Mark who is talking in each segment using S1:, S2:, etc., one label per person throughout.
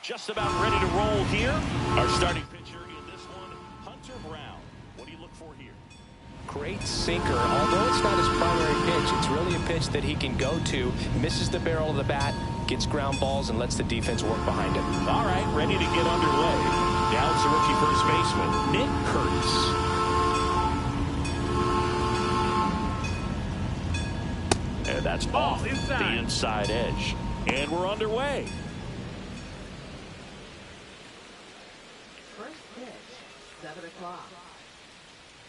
S1: Just about ready to roll here. Our starting pitcher in this one, Hunter Brown. What do you look for here?
S2: Great sinker. Although it's not his primary pitch, it's really a pitch that he can go to. Misses the barrel of the bat, gets ground balls, and lets the defense work behind him.
S1: All right, ready to get underway. Down's the rookie first baseman, Nick Curtis. And that's off the inside edge. And we're underway.
S3: First pitch, 7 o'clock.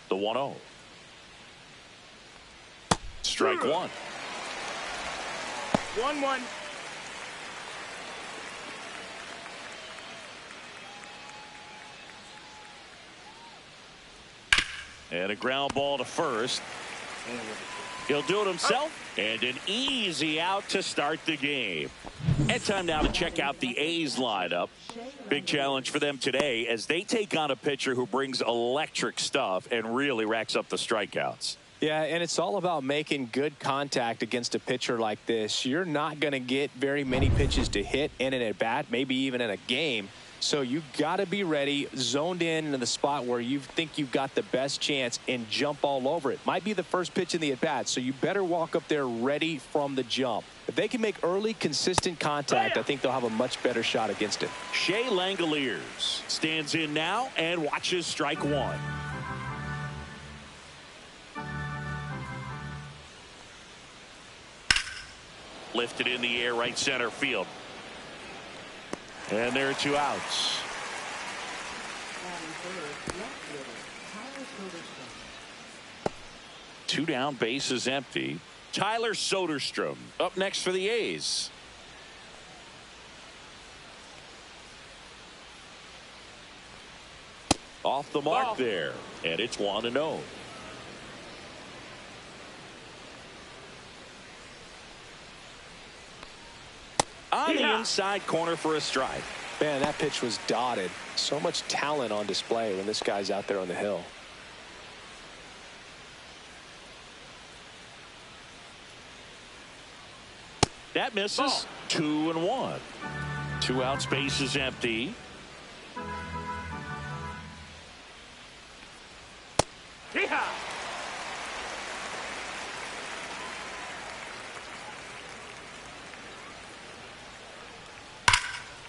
S1: The 1-0. Strike one.
S4: 1-1.
S1: And a ground ball to first. He'll do it himself. And an easy out to start the game. And time now to check out the A's lineup. Big challenge for them today as they take on a pitcher who brings electric stuff and really racks up the strikeouts.
S2: Yeah, and it's all about making good contact against a pitcher like this. You're not going to get very many pitches to hit in an at-bat, maybe even in a game. So you got to be ready, zoned in the spot where you think you've got the best chance and jump all over it. Might be the first pitch in the at-bat, so you better walk up there ready from the jump. If they can make early, consistent contact, I think they'll have a much better shot against it.
S1: Shea Langoliers stands in now and watches strike one. Lifted in the air, right center field. And there are two outs. Two down, bases empty. Tyler Soderstrom up next for the A's. Off the mark there, and it's 1-0. On the inside corner for a strike.
S2: Man, that pitch was dotted. So much talent on display when this guy's out there on the hill.
S1: That misses. 2-1. Two outs, base is empty.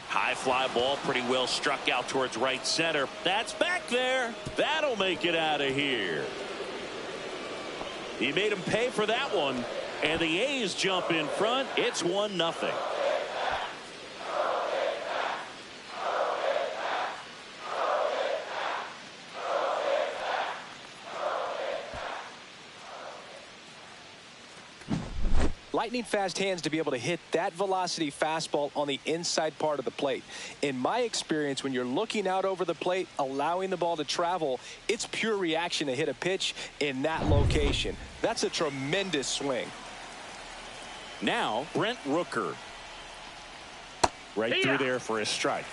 S1: High fly ball, pretty well struck out towards right center. That's back there. That'll make it out of here. He made him pay for that one, and the A's jump in front. It's 1-0.
S2: Lightning fast hands to be able to hit that velocity fastball on the inside part of the plate. In my experience, when you're looking out over the plate, allowing the ball to travel, it's pure reaction to hit a pitch in that location. That's a tremendous swing.
S1: Now, Brent Rooker. Right through there for a strike.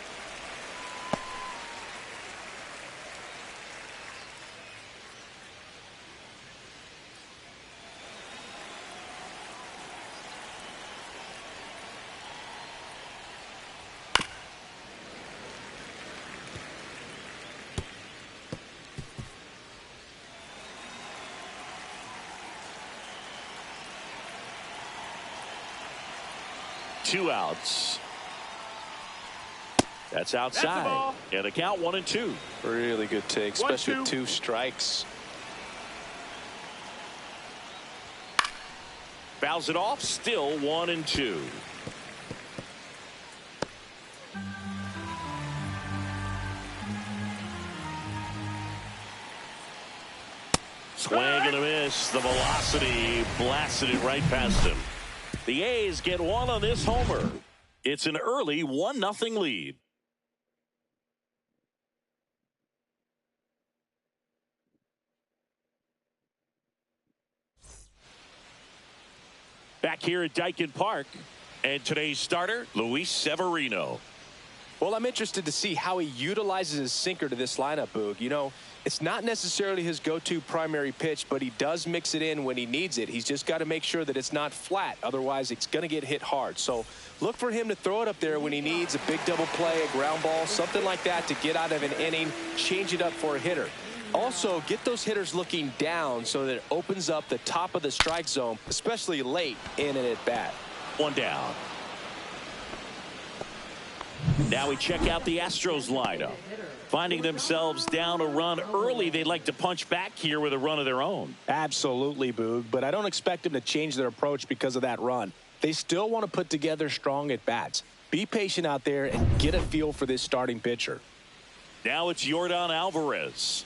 S1: Two outs. That's outside. And a count 1-2.
S2: Really good take, especially with two strikes.
S1: Fouls it off. Still 1-2. Swing and a miss. The velocity blasted it right past him. The A's get one on this homer. It's an early 1-0 lead. Back here at Dyken Park, and today's starter, Luis Severino.
S2: Well, I'm interested to see how he utilizes his sinker to this lineup, Boog. You know, it's not necessarily his go-to primary pitch, but he does mix it in when he needs it. He's just got to make sure that it's not flat. Otherwise, it's going to get hit hard. So look for him to throw it up there when he needs a big double play, a ground ball, something like that to get out of an inning, change it up for a hitter. Also, get those hitters looking down so that it opens up the top of the strike zone, especially late in an at-bat.
S1: One down. Now we check out the Astros lineup. Finding themselves down a run early, they'd like to punch back here with a run of their own.
S2: Absolutely, Boog, but I don't expect them to change their approach because of that run. They still want to put together strong at-bats. Be patient out there and get a feel for this starting pitcher.
S1: Now it's Yordan Alvarez.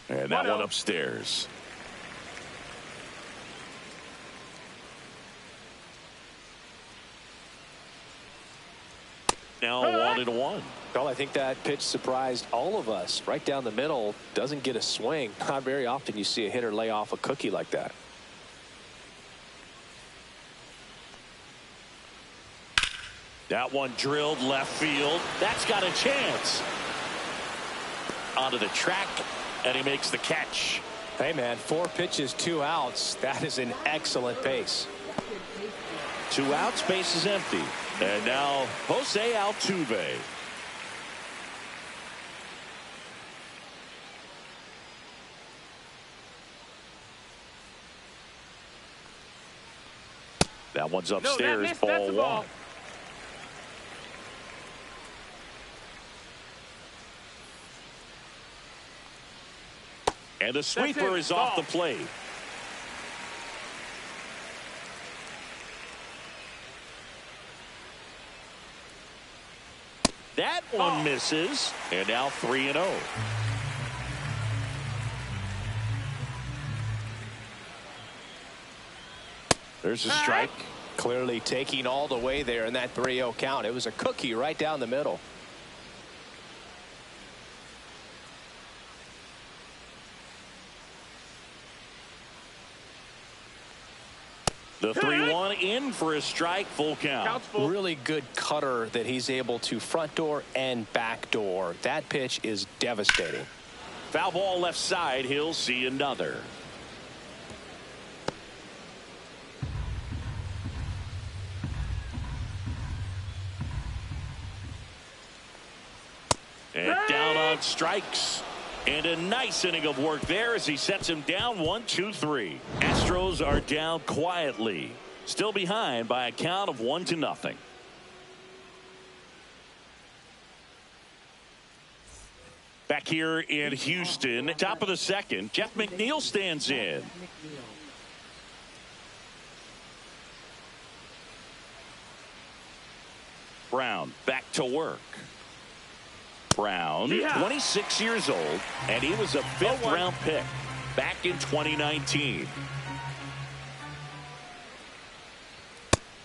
S1: And that one upstairs. Now 1-1.
S2: Well, I think that pitch surprised all of us. Right down the middle, doesn't get a swing. Not very often you see a hitter lay off a cookie like that.
S1: That one drilled left field. That's got a chance. Onto the track, and he makes the catch.
S2: Hey, man, 4 pitches, 2 outs. That is an excellent pace.
S1: 2 outs, base is empty. And now Jose Altuve. That one's upstairs, ball 1. And the sweeper is off the plate. That one misses. And now 3-0. There's a strike.
S2: Clearly taking all the way there in that 3-0 count. It was a cookie right down the middle.
S1: The 3-1 in for a strike, full count.
S2: Really good cutter that he's able to front door and back door. That pitch is devastating.
S1: Foul ball left side. He'll see another. And down on strikes. And a nice inning of work there as he sets him down 1-2-3. Astros are down quietly. Still behind by a count of 1-0. Back here in Houston, top of the second, Jeff McNeil stands in. Brown back to work. Brown, 26 years old, and he was a 5th-round pick back in 2019.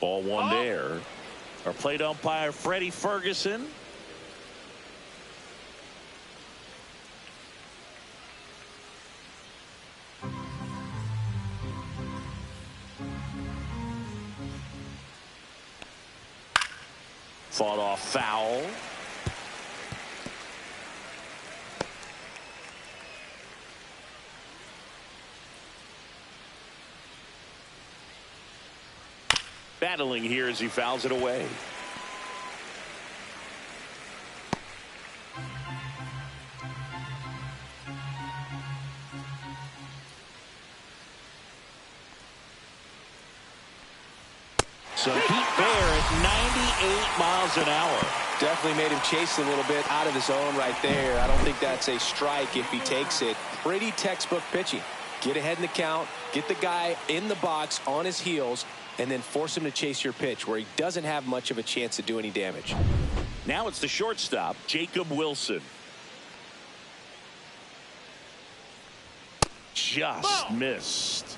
S1: Ball 1 there. Our plate umpire, Freddie Ferguson. Fought off foul. Battling here as he fouls it away. Some heat there at 98 miles an hour.
S2: Definitely made him chase a little bit out of his zone right there. I don't think that's a strike if he takes it. Pretty textbook pitching. Get ahead in the count, get the guy in the box on his heels, and then force him to chase your pitch where he doesn't have much of a chance to do any damage.
S1: Now it's the shortstop, Jacob Wilson. Just missed.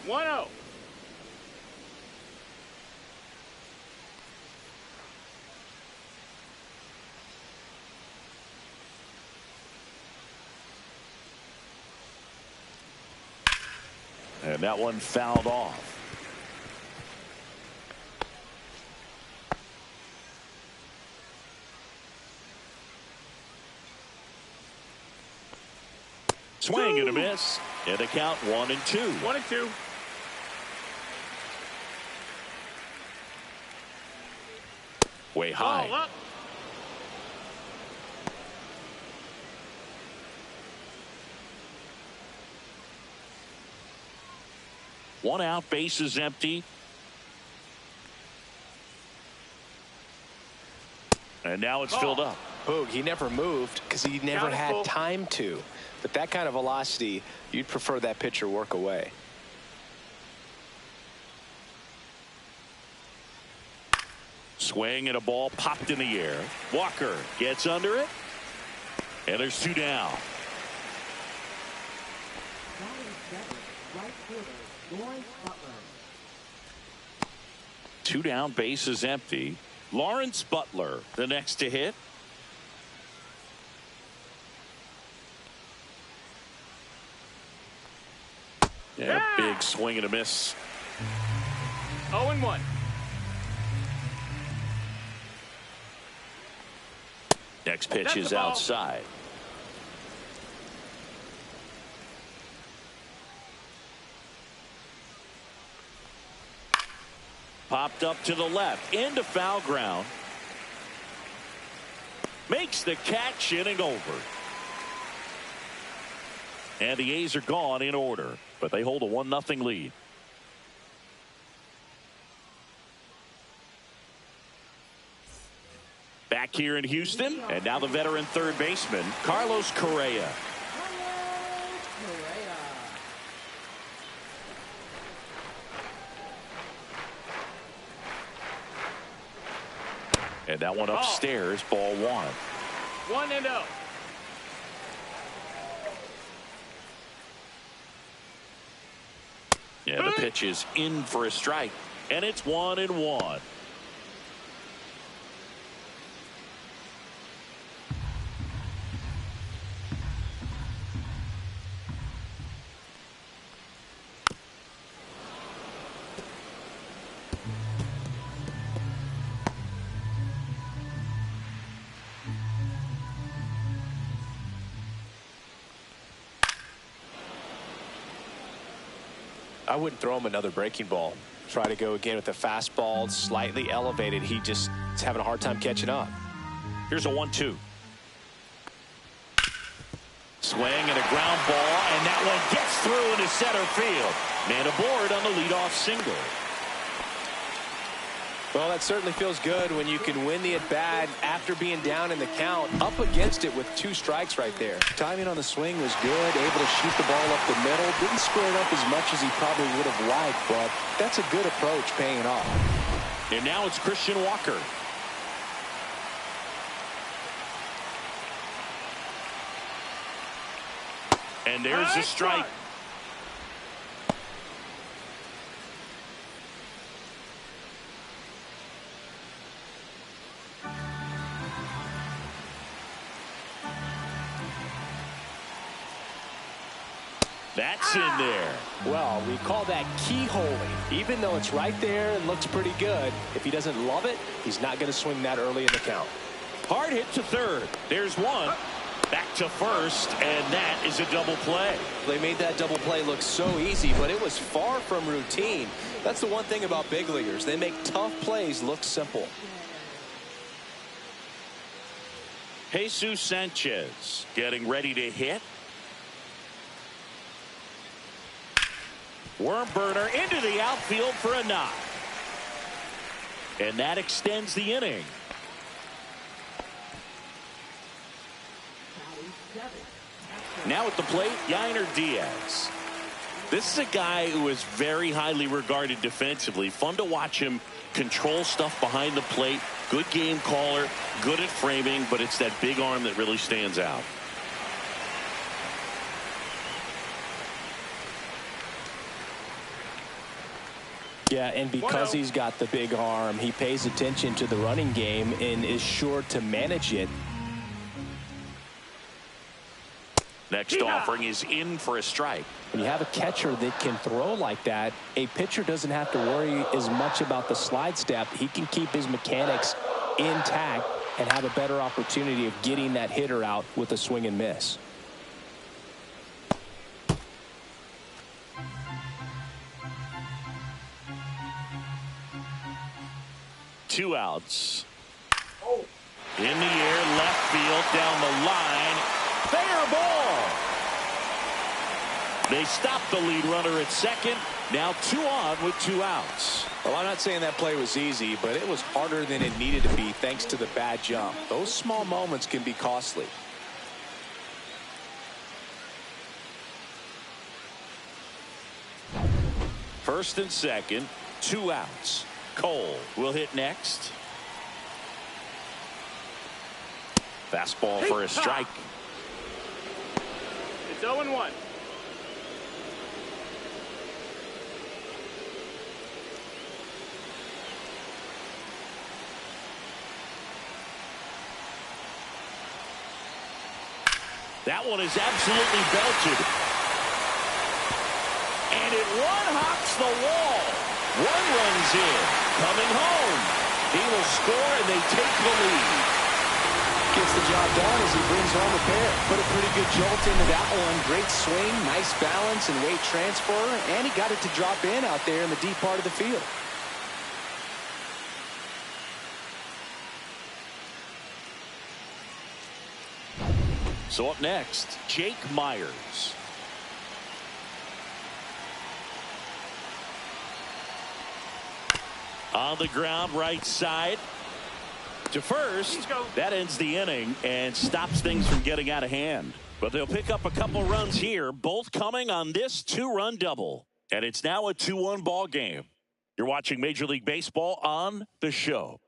S4: 1-0.
S1: And that one fouled off. Swing and a miss. And the count 1-2.
S4: 1-2.
S1: Way high.
S4: Ball up.
S1: One out, bases empty. And now it's filled up.
S2: Boog, he never moved because he never had time to. But that kind of velocity, you'd prefer that pitcher work away.
S1: Swing and a ball popped in the air. Walker gets under it. And there's 2 down.
S3: Right fielder, Lawrence Butler.
S1: 2 down, bases empty. Lawrence Butler, the next to hit. Yeah, big swing and a miss.
S4: 0-1.
S1: Next pitch is outside. Popped up to the left, into foul ground. Makes the catch, inning over. And the A's are gone in order, but they hold a 1-0 lead. Back here in Houston, and now the veteran third baseman, Carlos Correa. And that one upstairs, ball 1.
S4: 1-0.
S1: Yeah, the pitch is in for a strike, and it's 1-1.
S2: I wouldn't throw him another breaking ball. Try to go again with the fastball, slightly elevated. He just is having a hard time catching up.
S1: Here's a 1-2. Swing and a ground ball, and that one gets through into center field. Man aboard on the leadoff single.
S2: Well, that certainly feels good when you can win the at-bat after being down in the count, up against it with 2 strikes right there. Timing on the swing was good, able to shoot the ball up the middle. Didn't square it up as much as he probably would have liked, but that's a good approach paying off.
S1: And now it's Christian Walker. And there's a strike. That's in there.
S2: Well, we call that keyholing. Even though it's right there and looks pretty good, if he doesn't love it, he's not going to swing that early in the count.
S1: Hard hit to third. There's one. Back to first, and that is a double play.
S2: They made that double play look so easy, but it was far from routine. That's the one thing about big leaguers. They make tough plays look simple.
S1: Jesus Sanchez getting ready to hit. Worm burner into the outfield for a knock. And that extends the inning. Now at the plate, Yainer Diaz. This is a guy who is very highly regarded defensively. Fun to watch him control stuff behind the plate. Good game caller, good at framing, but it's that big arm that really stands out.
S2: Yeah, and because he's got the big arm, he pays attention to the running game and is sure to manage it.
S1: Next offering is in for a strike.
S2: When you have a catcher that can throw like that, a pitcher doesn't have to worry as much about the slide step. He can keep his mechanics intact and have a better opportunity of getting that hitter out with a swing and miss.
S1: Two outs. In the air, left field, down the line. Fair ball. They stop the lead runner at second. Now 2 on with 2 outs.
S2: Well, I'm not saying that play was easy, but it was harder than it needed to be thanks to the bad jump. Those small moments can be costly.
S1: First and second, 2 outs. Cole will hit next. Fastball for a strike.
S4: It's 0-1.
S1: That one is absolutely belted. And it one-hops the wall. 1 runs in. Coming home. He will score and they take the lead.
S2: Gets the job done as he brings home a pair. Put a pretty good jolt into that one. Great swing, nice balance and weight transfer. And he got it to drop in out there in the deep part of the field.
S1: So up next, Jake Myers. On the ground, right side. To first, that ends the inning and stops things from getting out of hand. But they'll pick up a couple runs here, both coming on this 2-run double. And it's now a 2-1 ball game. You're watching Major League Baseball on The Show.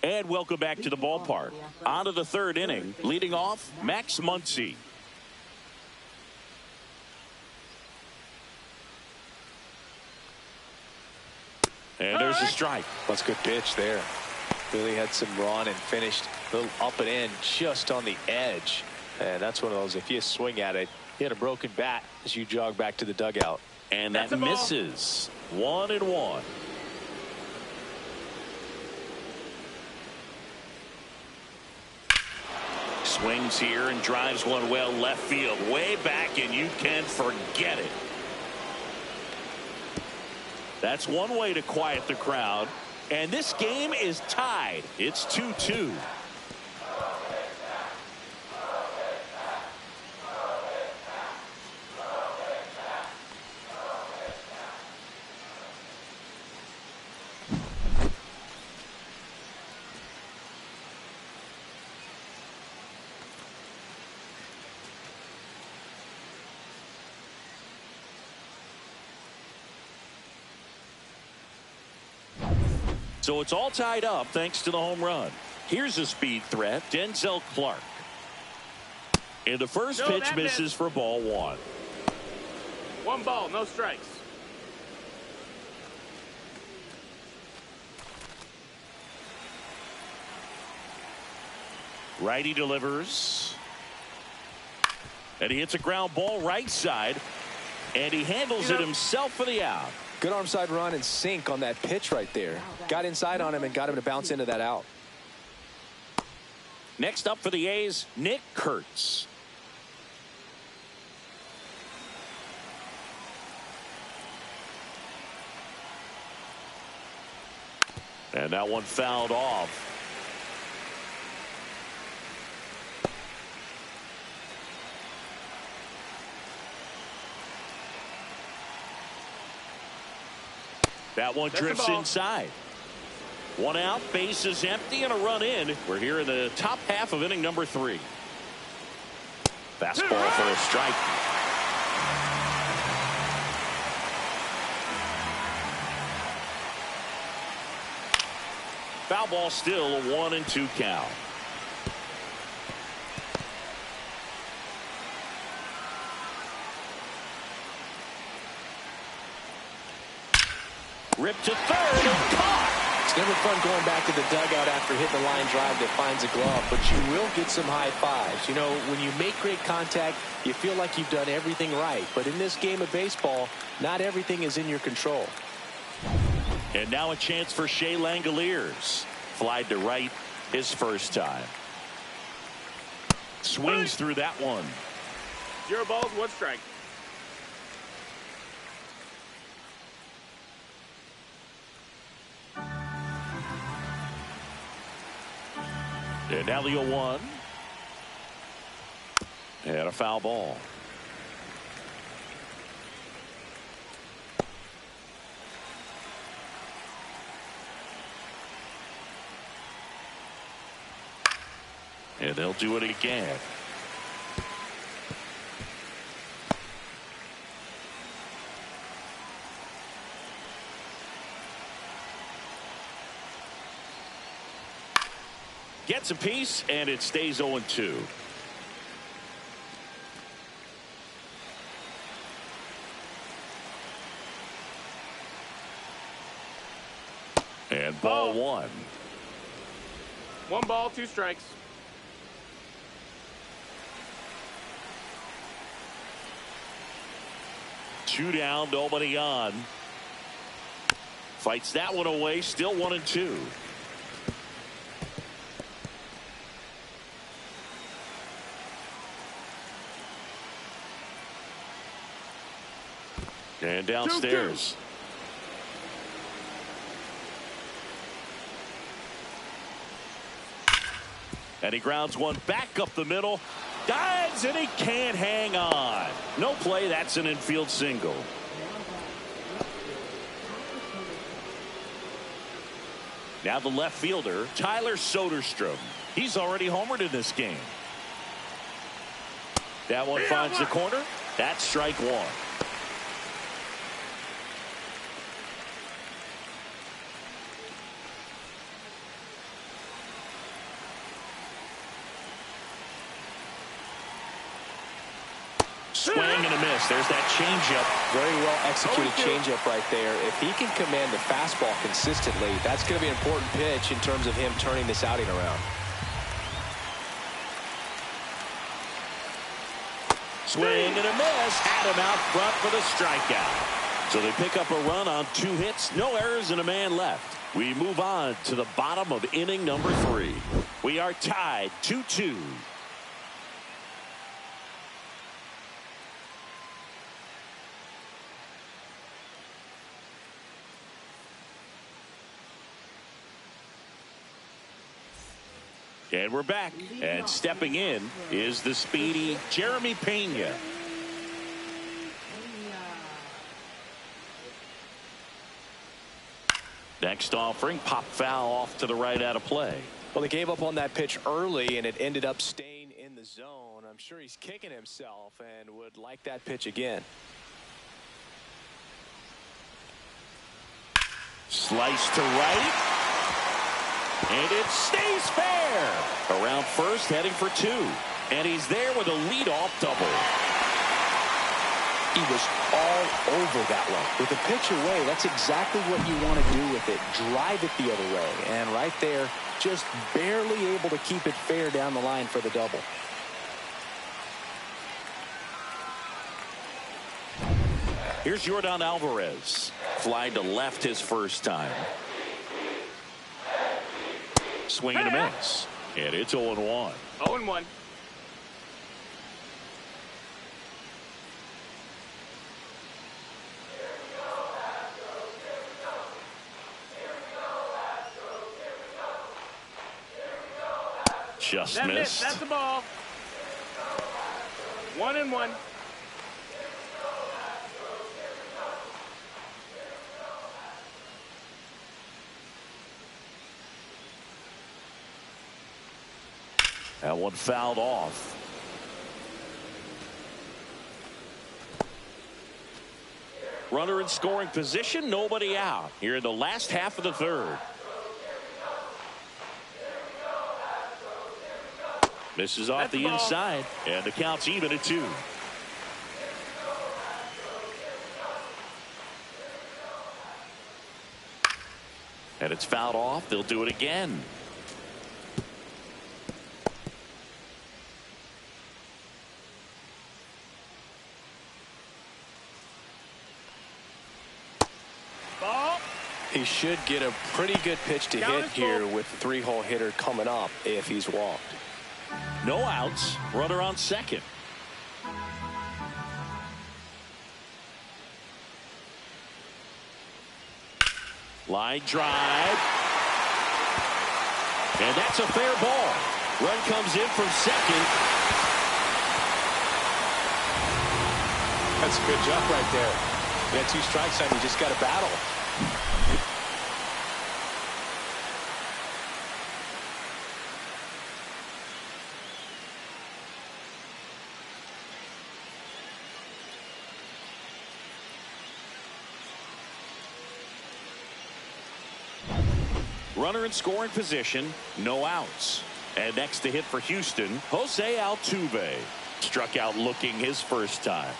S1: And welcome back to the ballpark. On to the 3rd inning. Leading off, Max Muncy. And there's a strike.
S2: That's a good pitch there. Really had some run and finished a little up and in just on the edge. And that's one of those, if you swing at it, you hit a broken bat as you jog back to the dugout.
S1: And that misses. 1-1. Swings here and drives one well left field. Way back, and you can forget it. That's one way to quiet the crowd. And this game is tied. It's 2-2. So it's all tied up thanks to the home run. Here's a speed threat, Denzel Clark. And the first pitch misses for ball 1.
S4: 1 ball, no strikes.
S1: Righty delivers. And he hits a ground ball right side. And he handles it himself for the out.
S2: Good arm side run and sink on that pitch right there. Got inside on him and got him to bounce into that out.
S1: Next up for the A's, Nick Kurtz. And that one fouled off. That one drifts inside. 1 out, bases empty, and a run in. We're here in the top half of inning number 3. Fastball for a strike. Foul ball still, a 1-2 count. Ripped to third and caught.
S2: It's never fun going back to the dugout after hitting a line drive that finds a glove, but you will get some high fives. You know, when you make great contact, you feel like you've done everything right. But in this game of baseball, not everything is in your control.
S1: And now a chance for Shea Langoliers. Flied to right his first time. Swings through that one.
S4: 0 balls, 1 strike.
S1: And now the 0-1. And a foul ball. And they'll do it again. Gets a piece, and it stays 0-2. And ball 1.
S4: 1 ball, 2 strikes.
S1: Two down, nobody on. Fights that one away, still 1-2. And downstairs. 2-2. And he grounds one back up the middle. Dives, and he can't hang on. No play. That's an infield single. Now the left fielder, Tyler Soderstrom. He's already homered in this game. That one finds the corner. That's strike 1. Swing and a miss. There's that changeup.
S2: Very well executed changeup right there. If he can command the fastball consistently, that's going to be an important pitch in terms of him turning this outing around.
S1: Swing and a miss. Had him out front for the strikeout. So they pick up a run on 2 hits, no errors, and a man left. We move on to the bottom of inning number 3. We are tied 2-2. And we're back. And stepping in is the speedy Jeremy Pena. Next offering, pop foul off to the right out of play.
S2: Well, he gave up on that pitch early, and it ended up staying in the zone. I'm sure he's kicking himself and would like that pitch again.
S1: Slice to right. And it stays fair. Around first, heading for 2. And he's there with a leadoff double.
S2: He was all over that one. With the pitch away, that's exactly what you want to do with it. Drive it the other way. And right there, just barely able to keep it fair down the line for the double.
S1: Here's Yordan Alvarez. Fly to left his first time. Swing and a miss. And it's 0-1.
S4: 0-1.
S1: Just
S4: That
S1: missed.
S4: missed. That's the ball. 1-1.
S1: That one fouled off. Runner in scoring position, nobody out here in the last half of the 3rd. Misses off the inside, and the count's even at 2. And it's fouled off. They'll do it again.
S4: Ball.
S2: He should get a pretty good pitch to hit here with the three-hole hitter coming up if he's walked.
S1: No outs. Runner on second. Line drive. And that's a fair ball. Run comes in from second.
S2: That's a good jump right there. You got 2 strikes on you, just got to battle.
S1: Runner in scoring position, no outs. And next to hit for Houston, Jose Altuve. Struck out looking his first time.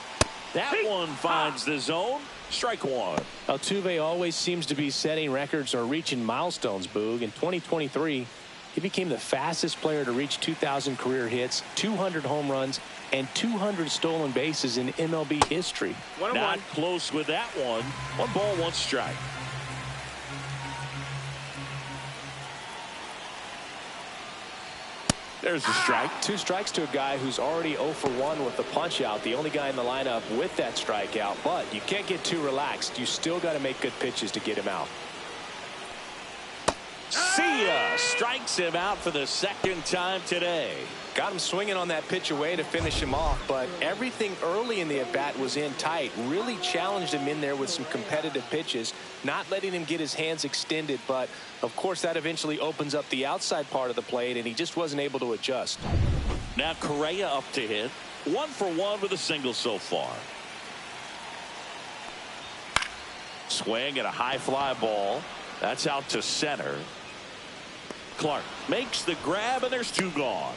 S1: That one finds the zone. Strike one.
S2: Altuve always seems to be setting records or reaching milestones, Boog. In 2023, he became the fastest player to reach 2,000 career hits, 200 home runs, and 200 stolen bases in MLB history.
S1: Not close with that one. 1 ball, 1 strike. There's a strike.
S2: 2 strikes to a guy who's already 0 for 1 with the punch out. The only guy in the lineup with that strikeout. But you can't get too relaxed. You still got to make good pitches to get him out.
S1: See ya. Strikes him out for the 2nd time today.
S2: Got him swinging on that pitch away to finish him off, but everything early in the at-bat was in tight. Really challenged him in there with some competitive pitches, not letting him get his hands extended, but of course that eventually opens up the outside part of the plate, and he just wasn't able to adjust.
S1: Now Correa up to hit. 1 for 1 with a single so far. Swing and a high fly ball. That's out to center. Clark makes the grab, and there's 2 gone.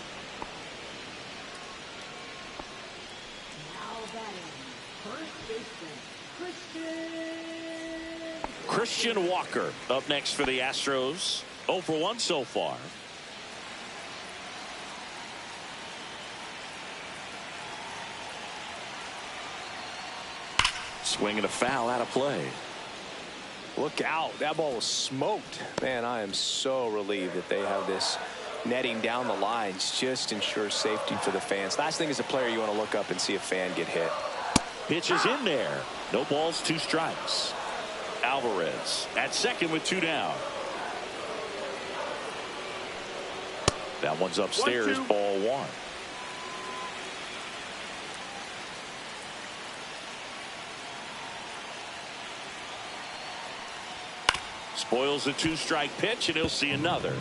S1: Christian Walker up next for the Astros. 0 for 1 so far. Swing and a foul out of play.
S2: Look out. That ball was smoked. Man, I am so relieved that they have this netting down the lines. Just ensures safety for the fans. Last thing as a player, you want to look up and see a fan get hit.
S1: Pitch is in there. No balls, 2 strikes. Alvarez at second with 2 down. That one's upstairs.
S4: 1-2.
S1: Ball 1. Spoils the 2-strike pitch, and he'll see another.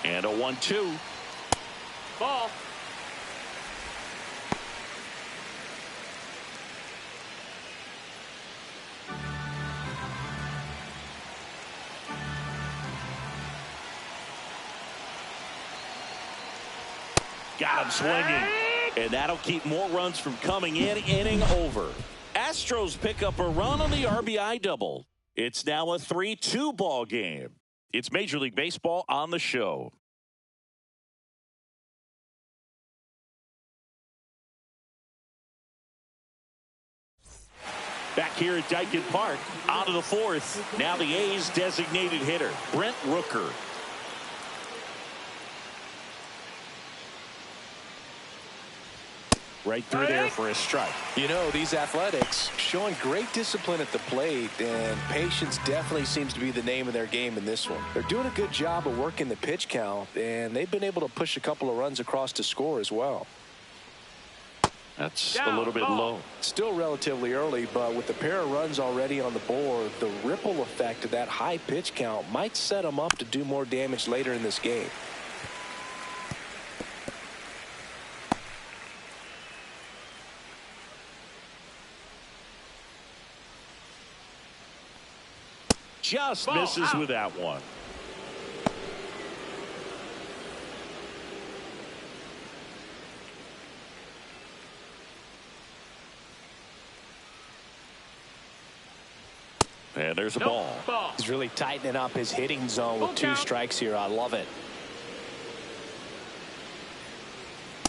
S1: And a 1-2.
S4: Ball.
S1: Got him swinging. And that'll keep more runs from coming in. Inning over. Astros pick up a run on the RBI double. It's now a 3-2 ball game. It's Major League Baseball on the show. Back here at Dyken Park, out of the 4th. Now the A's designated hitter, Brent Rooker. Right through there for a strike.
S2: You know, these Athletics showing great discipline at the plate, and patience definitely seems to be the name of their game in this one. They're doing a good job of working the pitch count, and they've been able to push a couple of runs across to score as well.
S1: That's a little bit low.
S2: Still relatively early, but with the pair of runs already on the board, the ripple effect of that high pitch count might set them up to do more damage later in this game.
S1: Just misses with that one. And there's a ball.
S2: He's really tightening up his hitting zone with 2 strikes here. I love it.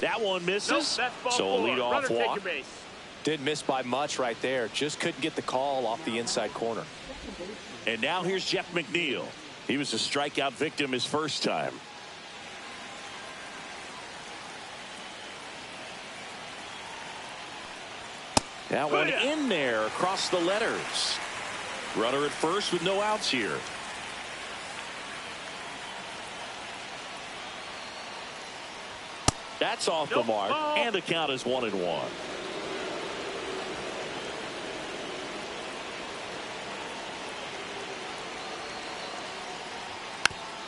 S1: That one misses. So a leadoff walk.
S2: Didn't miss by much right there. Just couldn't get the call off the inside corner.
S1: And now here's Jeff McNeil. He was a strikeout victim his first time. That one in there across the letters. Runner at first with no outs here. That's off the mark, and the count is 1-1.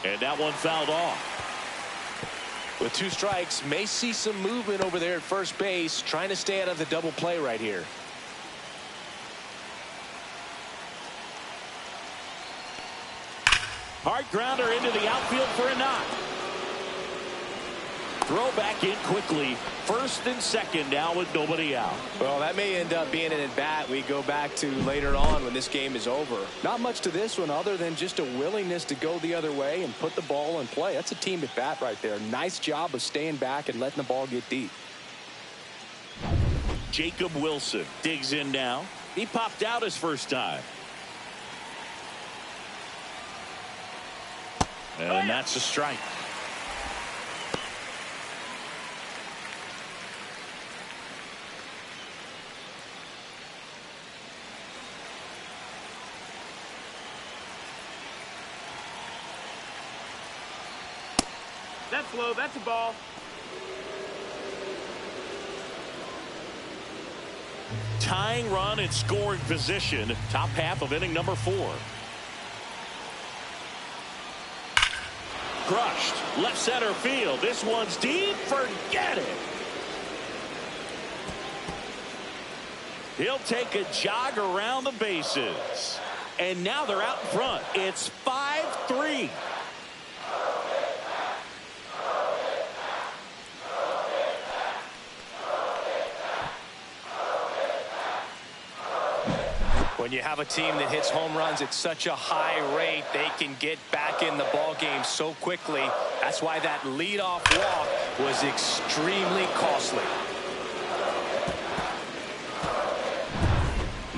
S1: And that one fouled off.
S2: With 2 strikes, may see some movement over there at first base, trying to stay out of the double play right here.
S1: Hard grounder into the outfield for a knock. Throw back in quickly. First and second now with nobody out.
S2: Well, that may end up being an at-bat we go back to later on when this game is over. Not much to this one other than just a willingness to go the other way and put the ball in play. That's a team at-bat right there. Nice job of staying back and letting the ball get deep.
S1: Jacob Wilson digs in now. He popped out his first time. And that's a strike.
S4: That's low. That's a ball.
S1: Tying run in scoring position. Top half of inning number 4. Crushed. Left center field. This one's deep. Forget it. He'll take a jog around the bases. And now they're out in front. It's 5-3.
S2: When you have a team that hits home runs at such a high rate, they can get back in the ball game so quickly. That's why that leadoff walk was extremely costly.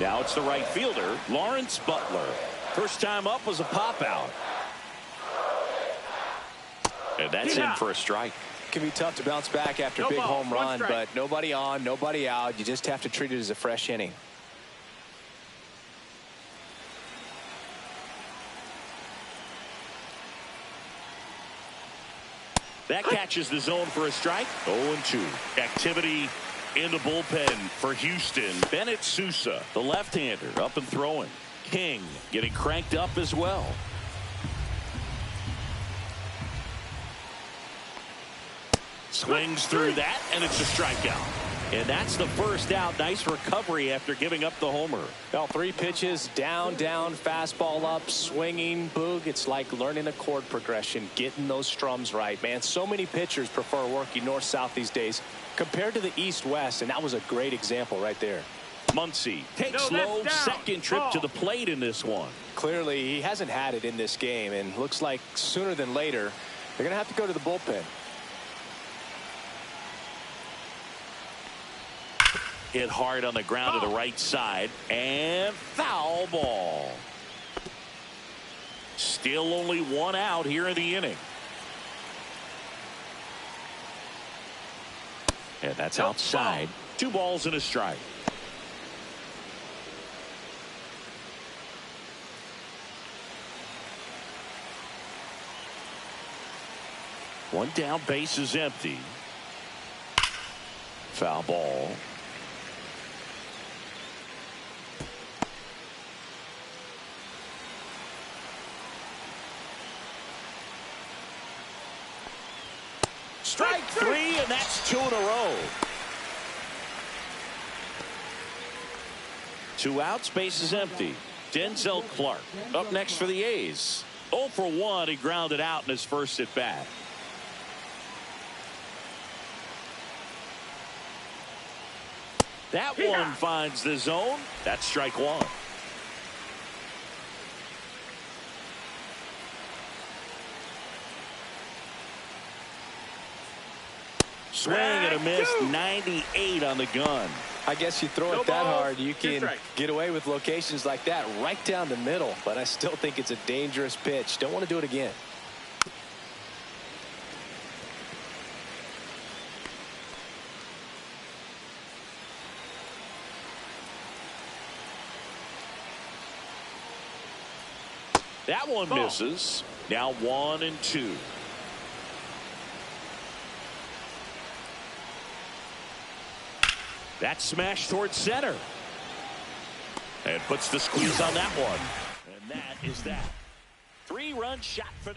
S1: Now it's the right fielder, Lawrence Butler. First time up was a pop out. And that's in for a strike.
S2: It can be tough to bounce back after a big home run, but nobody on, nobody out. You just have to treat it as a fresh inning.
S1: That catches the zone for a strike. 0-2. Activity in the bullpen for Houston. Bennett Sousa, the left-hander, up and throwing. King getting cranked up as well. Swings through that, and it's a strikeout. And that's the first out. Nice recovery after giving up the homer.
S2: Well, 3 pitches, down, fastball up, swinging, boog. It's like learning a chord progression, getting those strums right, man. So many pitchers prefer working north-south these days compared to the east-west, and that was a great example right there.
S1: Muncy takes low, second trip to the plate in this one.
S2: Clearly, he hasn't had it in this game, and looks like sooner than later, they're going to have to go to the bullpen.
S1: Hit hard on the ground to the right side, and foul ball. Still only 1 out here in the inning. And that's outside. 2 balls and a strike. One down, base is empty. Foul ball. Strike 3, and that's 2 in a row. 2 outs, base is empty. Denzel Clark up next for the A's. 0 for 1, he grounded out in his first at bat. That one finds the zone. That's strike 1. swing and a miss. 98 on the gun.
S2: I guess you throw it that hard, you can get away with locations like that right down the middle. But I still think it's a dangerous pitch. Don't want to do it again.
S1: That one misses. Now 1-2. That smash towards center. And puts the squeeze on that one. And that is that. 3-run shot for the